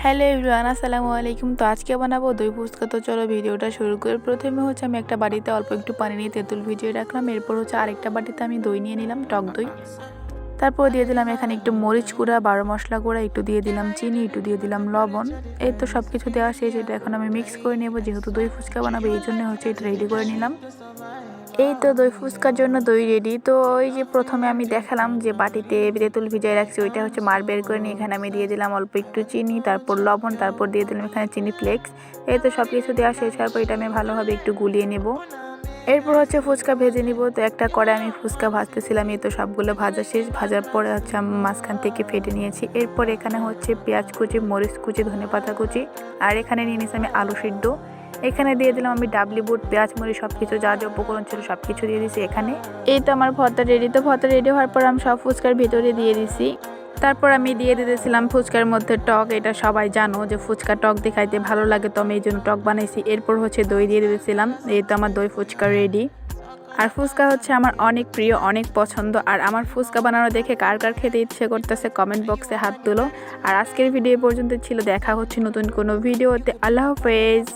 Hello everyone, আসসালামু আলাইকুম। তো আজকে বানাবো দই ফুচকা। তো চলো ভিডিওটা শুরু করে। প্রথমে আমি একটা বাটিতে অল্প একটু পানি নিয়ে তেঁতুল ভিজিয়ে রাখলাম। এরপর আরেকটা বাটিতে আমি দই নিয়ে নিলাম, টক দই। তারপর দিয়ে দিলাম এখানে একটু মরিচ গুঁড়া, 12 মশলা গুঁড়া, একটু দিয়ে দিলাম চিনি, একটু দিয়ে দিলাম লবণ। এই তো সব কিছু দেওয়া শেষ। এটা এখন আমি মিক্স করে নেব, যেহেতু দই ফুচকা বানাবো এই জন্য এটা রেডি করে নিলাম। এই তো দই ফুচকার জন্য দই রেডি। তো ওই যে প্রথমে আমি দেখালাম যে বাটিতে তেঁতুল ভিজাই রাখছি, ওইটা মার বের করে নিয়ে এখানে আমি দিয়ে দিলাম অল্প একটু চিনি, তারপর লবণ, তারপর দিয়ে দিলাম এখানে চিনি ফ্লেক্স। এই তো সব কিছু দেওয়া শেষ হওয়ার পর এটা আমি ভালোভাবে একটু গুলিয়ে নেব। এরপর ফুচকা ভেজে নিব। তো একটা কড়াই আমি ফুচকা ভাজতেছিলাম। এই তো সবগুলো ভাজা শেষ। ভাজার পরে আমি মাঝখান থেকে ফেটে নিয়েছি। এরপর এখানে পেঁয়াজ কুচি, মরিচ কুচি, ধনেপাতা কুচি, আর এখানে নিয়ে নিয়েছি আমি আলু সিদ্ধ। এখানে দিয়ে দিলাম আমি ডাবলি বুট, পেঁয়াজ, মরিচ সব কিছু যা যা উপকরণ ছিল সব কিছু দিয়ে দিয়েছি এখানে। এই তো আমার ভর্তা রেডি। তো ভর্তা রেডি হওয়ার পর আমি সব ফুচকার ভিতরে দিয়ে দিছি। তারপর আমি দিয়ে দিতেছিলাম ফুচকার মধ্যে টক। এটা সবাই জানো যে ফুচকা টক দিয়ে খাইতে ভালো লাগে, তো আমি এই জন্য টক বানাইছি। এরপর দই দিয়ে দিতেছিলাম। এই তো আমার দই ফুচকা রেডি। আর ফুচকা আমার অনেক প্রিয়, অনেক পছন্দ। আর আমার ফুচকা বানানো দেখে কার কার খেতে ইচ্ছে করতেছে কমেন্ট বক্সে হাত তুলো। আর আজকের ভিডিও পর্যন্ত ছিল। দেখা হচ্ছে নতুন কোনো ভিডিওতে। আল্লাহ হাফেজ।